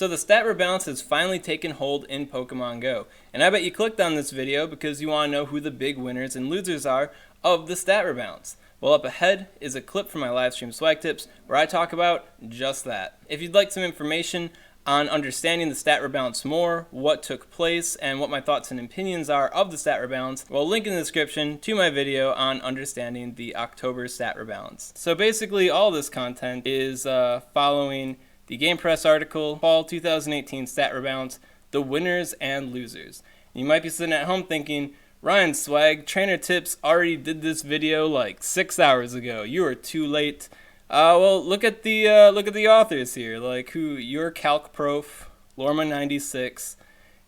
So the stat rebalance has finally taken hold in Pokemon Go, and I bet you clicked on this video because you want to know who the big winners and losers are of the stat rebalance. Well, up ahead is a clip from my live stream SwagTips where I talk about just that. If you'd like some information on understanding the stat rebalance more, what took place, and what my thoughts and opinions are of the stat rebalance, well, link in the description to my video on understanding the October stat rebalance. So basically all this content is following the GamePress article, Fall 2018 Stat Rebalance, the winners and losers. You might be sitting at home thinking, Ryan Swag, Trainer Tips already did this video like 6 hours ago. You are too late. Well, look at the authors here, like your Calc Prof, Lorma96,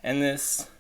and this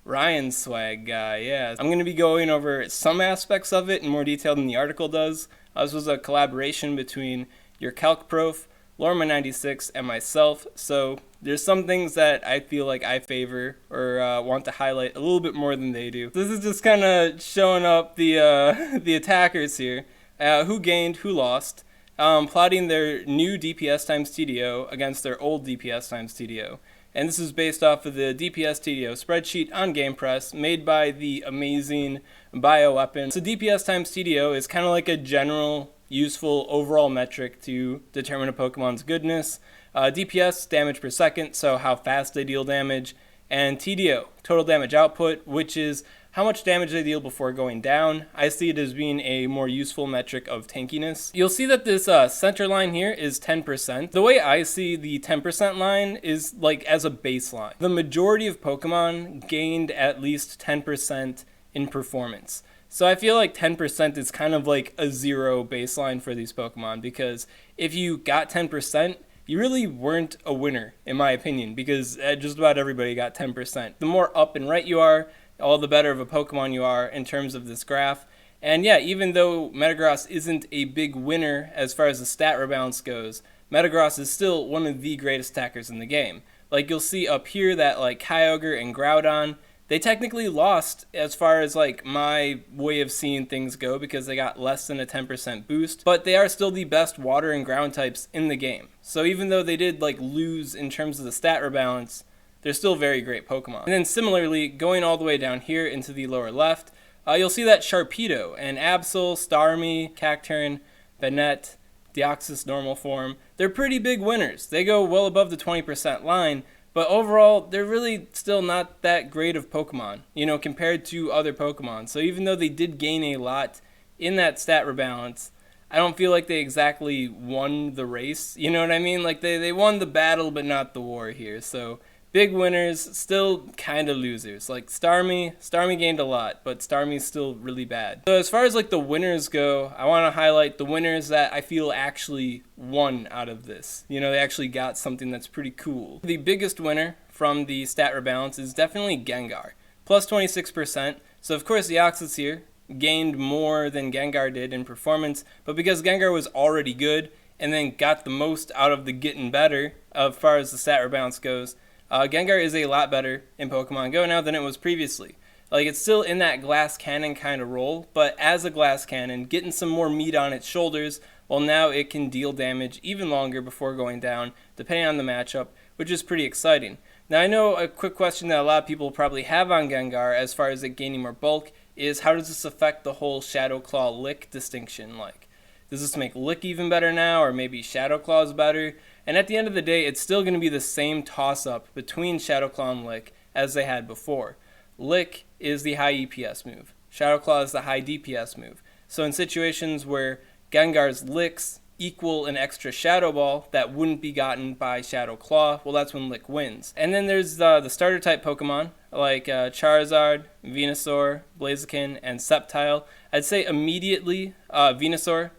Ryan Swag guy. Yeah, I'm going to be going over some aspects of it in more detail than the article does. This was a collaboration between your Calc Prof, Lorma96, and myself, so there's some things that I feel like I favor or want to highlight a little bit more than they do. This is just kind of showing up the attackers here, who gained, who lost, plotting their new DPS times TDO against their old DPS times TDO. And this is based off of the DPS TDO spreadsheet on GamePress made by the amazing Bioweapon. So DPS times TDO is kind of like a general useful overall metric to determine a Pokemon's goodness. DPS, damage per second, so how fast they deal damage, and TDO, total damage output, which is how much damage they deal before going down. I see it as being a more useful metric of tankiness. You'll see that this center line here is 10%. The way I see the 10% line is like as a baseline. The majority of Pokemon gained at least 10% in performance. So I feel like 10% is kind of like a zero baseline for these Pokemon, because if you got 10%, you really weren't a winner, in my opinion, because just about everybody got 10%. The more up and right you are, all the better of a Pokemon you are in terms of this graph. And yeah, even though Metagross isn't a big winner as far as the stat rebalance goes, Metagross is still one of the greatest attackers in the game. Like you'll see up here that like Kyogre and Groudon, they technically lost as far as like my way of seeing things go because they got less than a 10% boost, but they are still the best water and ground types in the game. So even though they did like lose in terms of the stat rebalance, they're still very great Pokemon. And then similarly, going all the way down here into the lower left, you'll see that Sharpedo and Absol, Starmie, Cacturne, Banette, Deoxys normal form, they're pretty big winners. They go well above the 20% line, but overall, they're really still not that great of Pokemon, you know, compared to other Pokemon. So even though they did gain a lot in that stat rebalance, I don't feel like they exactly won the race. You know what I mean? Like they won the battle, but not the war here. So big winners, still kind of losers. Like Starmie gained a lot, but Starmie's still really bad. So as far as like the winners go, I want to highlight the winners that I feel actually won out of this. You know, they actually got something that's pretty cool. The biggest winner from the stat rebalance is definitely Gengar, plus 26%. So of course Deoxys here gained more than Gengar did in performance, but because Gengar was already good and then got the most out of the getting better as far as the stat rebalance goes, Gengar is a lot better in Pokemon Go now than it was previously. Like, it's still in that glass cannon kind of role, but as a glass cannon, getting some more meat on its shoulders, well, now it can deal damage even longer before going down, depending on the matchup, which is pretty exciting. Now, I know a quick question that a lot of people probably have on Gengar as far as it gaining more bulk is, how does this affect the whole Shadow Claw Lick distinction? Like, does this make Lick even better now, or maybe Shadow Claw is better? And at the end of the day, it's still going to be the same toss-up between Shadow Claw and Lick as they had before. Lick is the high EPS move. Shadow Claw is the high DPS move. So in situations where Gengar's Licks equal an extra Shadow Ball that wouldn't be gotten by Shadow Claw, well, that's when Lick wins. And then there's the starter type Pokemon like Charizard, Venusaur, Blaziken, and Sceptile. I'd say immediately Venusaur,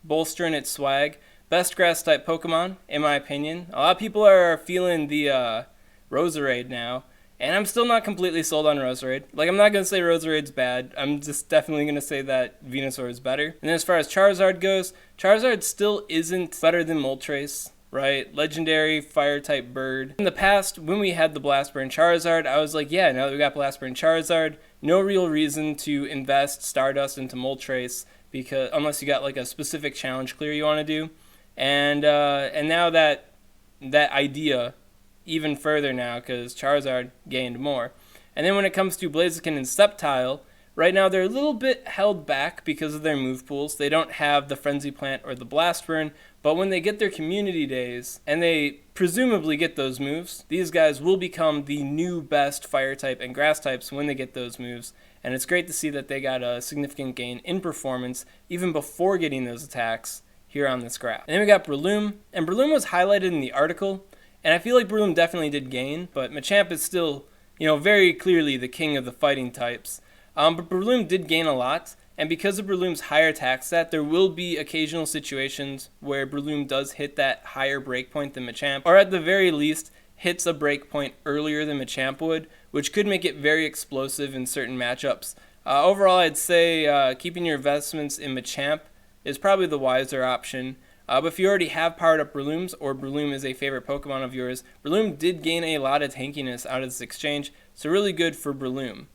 bolstering its swag. Best grass type Pokemon, in my opinion. A lot of people are feeling the Roserade now, and I'm still not completely sold on Roserade. Like, I'm not going to say Roserade's bad. I'm just definitely going to say that Venusaur is better. And then as far as Charizard goes, Charizard still isn't better than Moltres, right? Legendary fire type bird. In the past, when we had the Blast Burn Charizard, I was like, yeah, now that we got Blast Burn Charizard, no real reason to invest Stardust into Moltres, because unless you got like a specific challenge clear you want to do. And now that idea even further now because Charizard gained more. And then when it comes to Blaziken and Sceptile, right now they're a little bit held back because of their move pools. They don't have the Frenzy Plant or the Blast Burn, but when they get their community days, and they presumably get those moves, these guys will become the new best Fire type and Grass types when they get those moves. And it's great to see that they got a significant gain in performance even before getting those attacks here on this graph. And then we got Breloom, and Breloom was highlighted in the article, and I feel like Breloom definitely did gain, but Machamp is still, very clearly the king of the fighting types. But Breloom did gain a lot, and because of Breloom's higher attack stat, there will be occasional situations where Breloom does hit that higher breakpoint than Machamp, or at the very least, hits a breakpoint earlier than Machamp would, which could make it very explosive in certain matchups. Overall, I'd say keeping your investments in Machamp is probably the wiser option. But if you already have powered up Brelooms, or Breloom is a favorite Pokemon of yours, Breloom did gain a lot of tankiness out of this exchange, so really good for Breloom.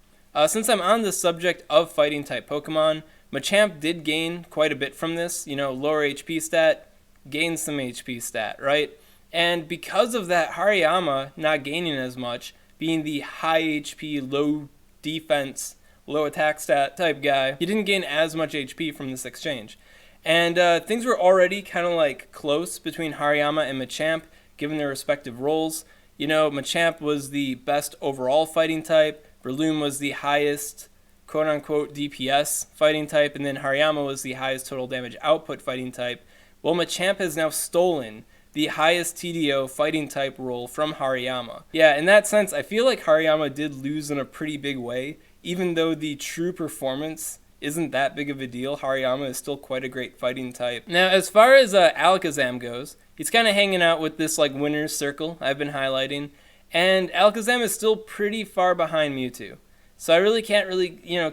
Since I'm on the subject of fighting type Pokemon, Machamp did gain quite a bit from this. Lower HP stat, gains some HP stat, right? And because of that, Hariyama not gaining as much, being the high HP, low defense, low attack stat type guy, he didn't gain as much HP from this exchange. And things were already kind of like close between Hariyama and Machamp, given their respective roles. Machamp was the best overall fighting type, Breloom was the highest quote-unquote DPS fighting type, and then Hariyama was the highest total damage output fighting type. Well, Machamp has now stolen the highest TDO fighting type role from Hariyama. Yeah, in that sense, I feel like Hariyama did lose in a pretty big way, even though the true performance isn't that big of a deal. Hariyama is still quite a great fighting type. Now, as far as Alakazam goes, he's kind of hanging out with this winner's circle I've been highlighting, and Alakazam is still pretty far behind Mewtwo. So I really can't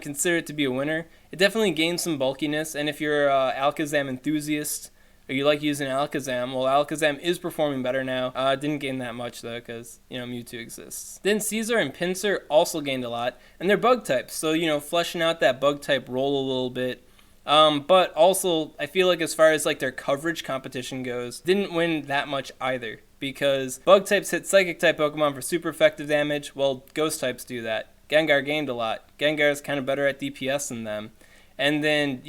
consider it to be a winner. It definitely gains some bulkiness, and if you're an Alakazam enthusiast, or you like using Alakazam, well, Alakazam is performing better now. Didn't gain that much, though, because, Mewtwo exists. Then Caesar and Pinsir also gained a lot, and they're bug types, so, fleshing out that bug type role a little bit. But also, I feel like as far as, their coverage competition goes, didn't win that much either, because bug types hit psychic type Pokemon for super effective damage, well, ghost types do that. Gengar gained a lot. Gengar is kind of better at DPS than them. And then,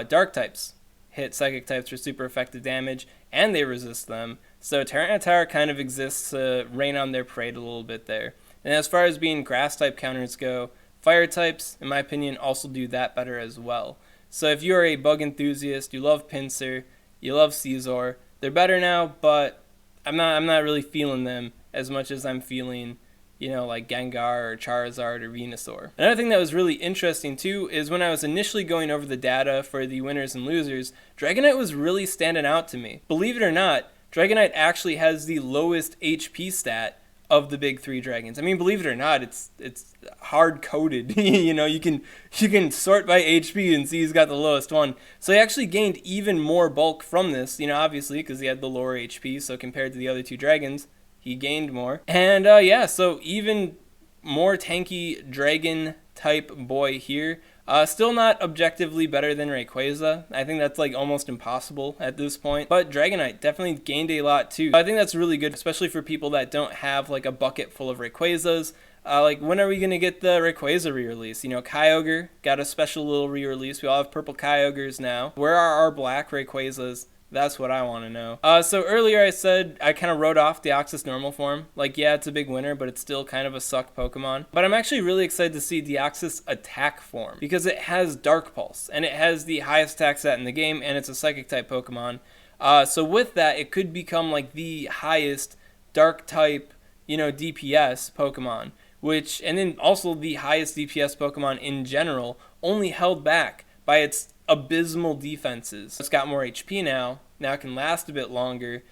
dark types hit psychic types for super effective damage, and they resist them. So Tyranitar kind of exists to rain on their parade a little bit there. And as far as being grass type counters go, fire types, in my opinion, also do that better as well. So if you're a bug enthusiast, you love Pinsir, you love Caesar, they're better now, but I'm not really feeling them as much as I'm feeling like Gengar or Charizard or Venusaur. Another thing that was really interesting too is when I was initially going over the data for the winners and losers, Dragonite was really standing out to me. Believe it or not, Dragonite actually has the lowest HP stat of the big three dragons. I mean, believe it or not, it's hard coded. You can sort by HP and see he's got the lowest one. So he actually gained even more bulk from this, obviously because he had the lower HP, so compared to the other two dragons, he gained more. And so even more tanky dragon type boy here. Still not objectively better than Rayquaza. I think that's almost impossible at this point. But Dragonite definitely gained a lot too. I think that's really good, especially for people that don't have a bucket full of Rayquazas. When are we going to get the Rayquaza re-release? Kyogre got a special little re-release. We all have purple Kyogres now. Where are our black Rayquazas? That's what I want to know. So earlier I said I kind of wrote off Deoxys normal form. Yeah, it's a big winner, but it's still kind of a suck Pokemon. But I'm actually really excited to see Deoxys attack form, because it has Dark Pulse, and it has the highest attack stat in the game, and it's a Psychic type Pokemon. So with that, it could become the highest Dark type, DPS Pokemon, and then also the highest DPS Pokemon in general, only held back by its abysmal defenses. It's got more HP now it can last a bit longer,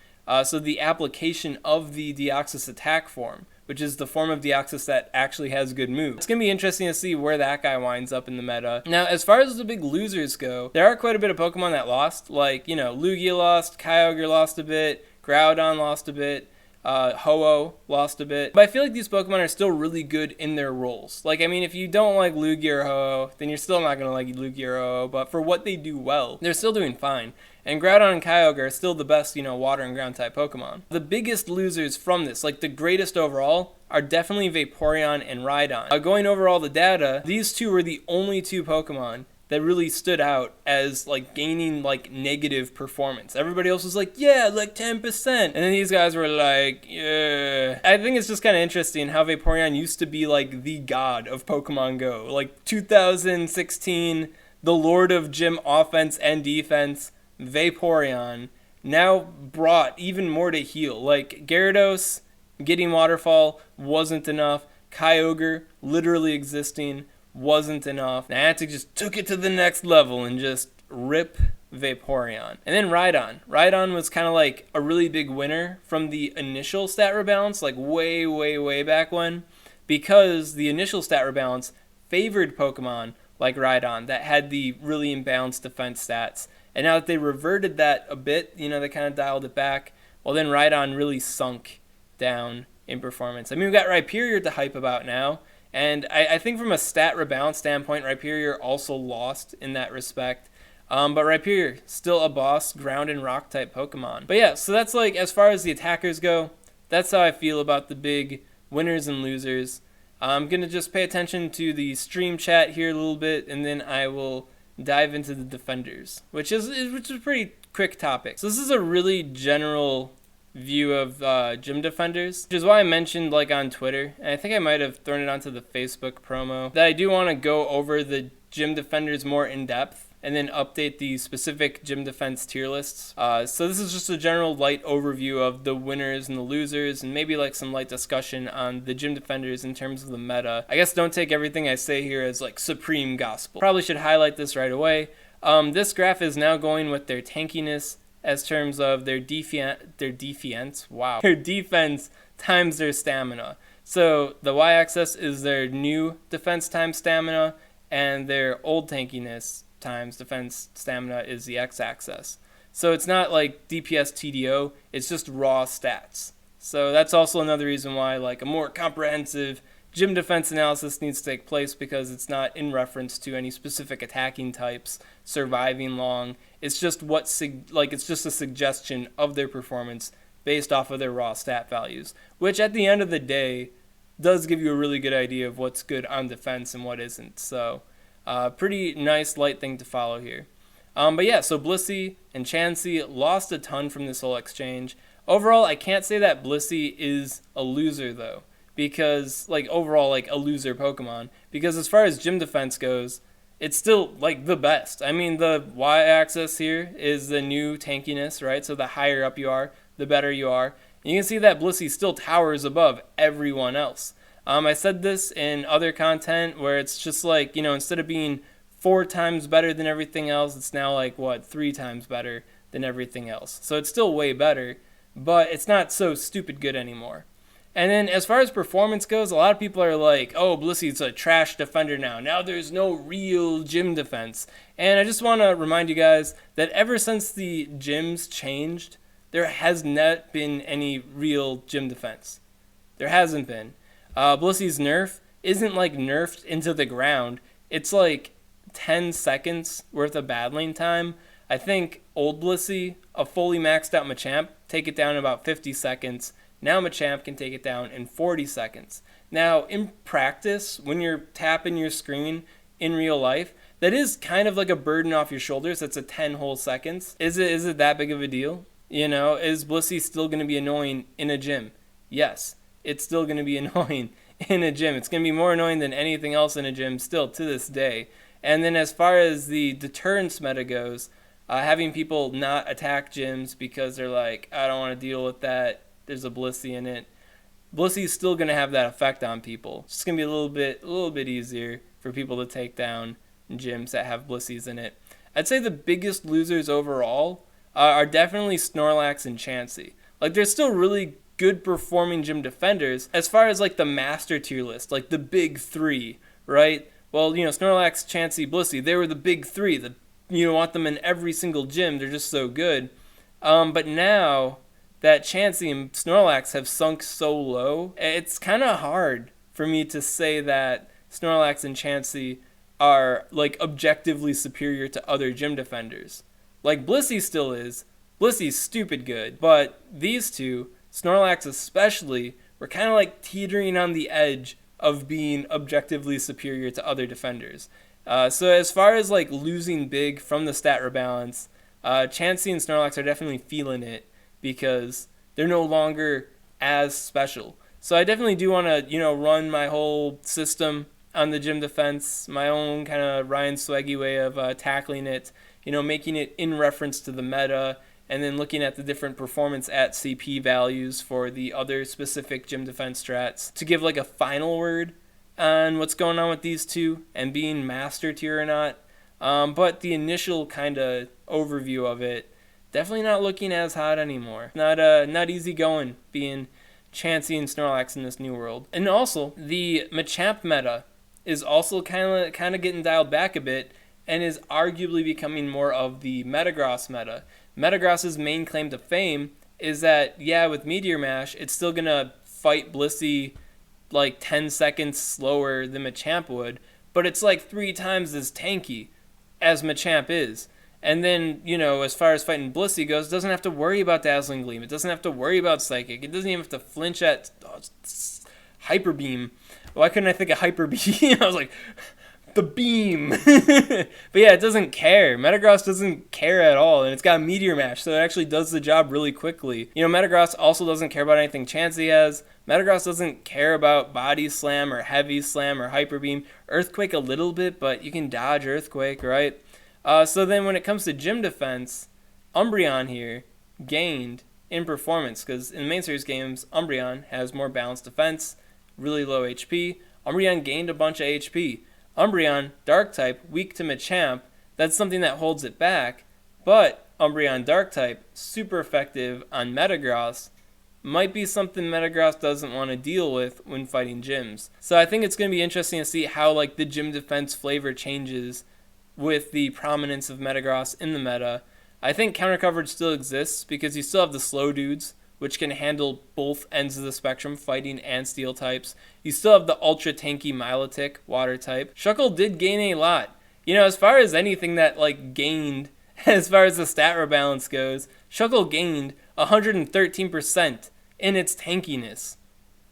so the application of the Deoxys attack form, which is the form of Deoxys that actually has good moves. It's going to be interesting to see where that guy winds up in the meta. Now, as far as the big losers go, there are quite a bit of Pokemon that lost, Lugia lost, Kyogre lost a bit, Groudon lost a bit, Ho-Oh lost a bit. But I feel like these Pokemon are still really good in their roles. Like, I mean, if you don't like Lugia or Ho-Oh, then you're still not going to like Lugia or Ho-Oh. But for what they do well, they're still doing fine. And Groudon and Kyogre are still the best, water and ground type Pokemon. The biggest losers from this, like the greatest overall, are definitely Vaporeon and Rhydon. Going over all the data, these two were the only two Pokemon that really stood out as like gaining like negative performance. Everybody else was like, yeah, like 10%. And then these guys were like, yeah. I think it's just kind of interesting how Vaporeon used to be like the god of Pokemon Go. Like 2016, the Lord of Gym offense and defense, Vaporeon, now brought even more to heal. Like Gyarados getting Waterfall wasn't enough. Kyogre literally existing wasn't enough. Niantic just took it to the next level and just rip Vaporeon. And then Rhydon. Rhydon was kind of like a really big winner from the initial Stat Rebalance, like way back when, because the initial Stat Rebalance favored Pokemon like Rhydon that had the really imbalanced defense stats. And now that they reverted that a bit, they kind of dialed it back, well then Rhydon really sunk down in performance. I mean, we've got Rhyperior to hype about now, and I think from a Stat Rebalance standpoint, Rhyperior also lost in that respect. But Rhyperior, still a boss, ground and rock type Pokemon. But yeah, so that's like, as far as the attackers go, that's how I feel about the big winners and losers. I'm going to just pay attention to the stream chat here a little bit, and then I will dive into the defenders, which is a pretty quick topic. So this is a really general view of gym defenders, which is why I mentioned like on Twitter, and I think I might have thrown it onto the Facebook promo, that I do want to go over the gym defenders more in depth and then update the specific gym defense tier lists. So this is just a general light overview of the winners and the losers, and maybe like some light discussion on the gym defenders in terms of the meta. I guess don't take everything I say here as like supreme gospel. Probably should highlight this right away. This graph is now going with their tankiness as terms of their defense times their stamina. So the y-axis is their new defense times stamina, and their old tankiness times defense stamina is the x-axis. So it's not like DPS TDO, it's just raw stats. So that's also another reason why like a more comprehensive gym defense analysis needs to take place, because it's not in reference to any specific attacking types surviving long. It's just it's just a suggestion of their performance based off of their raw stat values, which at the end of the day does give you a really good idea of what's good on defense and what isn't. So pretty nice light thing to follow here. But yeah, so Blissey and Chansey lost a ton from this whole exchange. Overall, I can't say that Blissey is a loser though, because like overall like a loser Pokemon, because as far as gym defense goes, it's still like the best. I mean, the y-axis here is the new tankiness, right? So the higher up you are, the better you are. And you can see that Blissey still towers above everyone else. I said this in other content where it's just like, instead of being 4 times better than everything else, it's now like 3 times better than everything else. So it's still way better, but it's not so stupid good anymore. And then as far as performance goes, a lot of people are like, oh, Blissey's a trash defender now. Now there's no real gym defense. And I just want to remind you guys that ever since the gyms changed, there has not been any real gym defense. There hasn't been. Blissey's nerf isn't like nerfed into the ground. It's like 10 seconds worth of battling time. I think old Blissey, a fully maxed out Machamp, take it down in about 50 seconds. Now Machamp can take it down in 40 seconds. Now, in practice, when you're tapping your screen in real life, that is kind of like a burden off your shoulders. That's a 10 whole seconds. Is it that big of a deal? Is Blissey still going to be annoying in a gym? Yes, it's still going to be annoying in a gym. It's going to be more annoying than anything else in a gym still to this day. And then as far as the deterrence meta goes, having people not attack gyms because they're like, I don't want to deal with that, there's a Blissey in it. Blissey's still going to have that effect on people. It's just going to be a little bit easier for people to take down gyms that have Blisseys in it. I'd say the biggest losers overall are definitely Snorlax and Chansey. Like, they're still really good performing gym defenders as far as like the master tier list, like the big 3, right? Well, Snorlax, Chansey, Blissey, they were the big 3. You want them in every single gym. They're just so good. But now that Chansey and Snorlax have sunk so low, it's kind of hard for me to say that Snorlax and Chansey are like objectively superior to other gym defenders. Like Blissey still is. Blissey's stupid good, but these two, Snorlax especially, were kind of like teetering on the edge of being objectively superior to other defenders. So as far as like losing big from the stat rebalance, Chansey and Snorlax are definitely feeling it because they're no longer as special. So I definitely do want to, run my whole system on the gym defense, my own kind of Ryan Swaggy way of tackling it, making it in reference to the meta, and then looking at the different performance at CP values for the other specific gym defense strats to give like a final word on what's going on with these two and being master tier or not. But the initial kind of overview of it, definitely not looking as hot anymore. Not easy going being Chansey and Snorlax in this new world. And also, the Machamp meta is also kind of getting dialed back a bit and is arguably becoming more of the Metagross meta. Metagross's main claim to fame is that, with Meteor Mash, it's still going to fight Blissey like 10 seconds slower than Machamp would, but it's like 3 times as tanky as Machamp is. And then, as far as fighting Blissey goes, it doesn't have to worry about Dazzling Gleam. It doesn't have to worry about Psychic. It doesn't even have to flinch at Hyper Beam. Why couldn't I think of Hyper Beam? I was like, the beam. But yeah, it doesn't care. Metagross doesn't care at all, and it's got Meteor Mash, so it actually does the job really quickly. Metagross also doesn't care about anything Chansey has. Metagross doesn't care about Body Slam or Heavy Slam or Hyper Beam. Earthquake a little bit, but you can dodge Earthquake, right? So then when it comes to gym defense, Umbreon here gained in performance, because in main series games, Umbreon has more balanced defense, really low HP. Umbreon gained a bunch of HP. Umbreon, Dark-type, weak to Machamp, that's something that holds it back, but Umbreon Dark-type, super effective on Metagross, might be something Metagross doesn't want to deal with when fighting gyms. So I think it's going to be interesting to see how like the gym defense flavor changes with the prominence of Metagross in the meta. I think counter coverage still exists because you still have the slow dudes, which can handle both ends of the spectrum, fighting and steel types. You still have the ultra tanky Milotic, water type. Shuckle did gain a lot. As far as anything that like gained, as far as the stat rebalance goes, Shuckle gained 113% in its tankiness.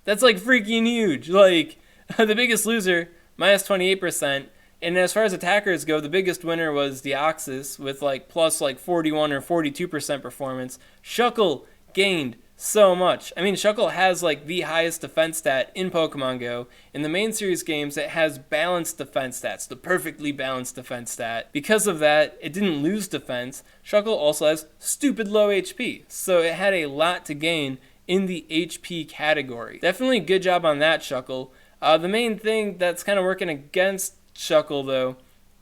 That's like freaking huge. Like the biggest loser, minus 28%. And as far as attackers go, the biggest winner was Deoxys with like plus like 41 or 42% performance. Shuckle gained so much. I mean, Shuckle has like the highest defense stat in Pokemon Go. In the main series games, it has balanced defense stats, the perfectly balanced defense stat. Because of that, it didn't lose defense. Shuckle also has stupid low HP, so it had a lot to gain in the HP category. Definitely good job on that, Shuckle. The main thing that's kind of working against Shuckle, though,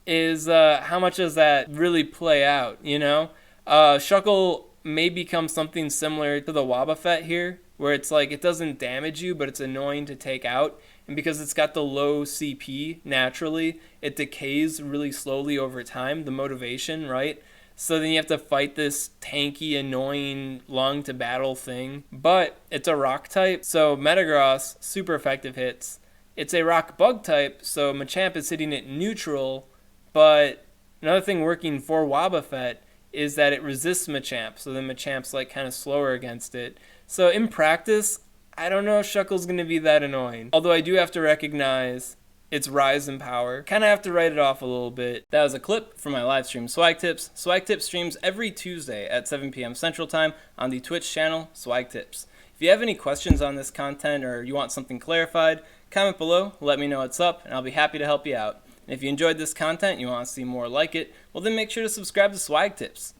is how much does that really play out, Shuckle may become something similar to the Wobbuffet here, where it's like it doesn't damage you, but it's annoying to take out. And because it's got the low CP, naturally, it decays really slowly over time, the motivation, right? So then you have to fight this tanky, annoying, long-to-battle thing. But it's a rock type, so Metagross, super effective hits. It's a rock bug type, so Machamp is hitting it neutral, but another thing working for Wobbuffet is that it resists Machamp, so then Machamp's like kind of slower against it. So in practice, I don't know if Shuckle's going to be that annoying. Although I do have to recognize its rise in power. Kind of have to write it off a little bit. That was a clip from my live stream SwagTips. SwagTips streams every Tuesday at 7 p.m. Central Time on the Twitch channel SwagTips. If you have any questions on this content or you want something clarified, comment below, let me know what's up, and I'll be happy to help you out. And if you enjoyed this content and you want to see more like it, well then make sure to subscribe to SwagTips.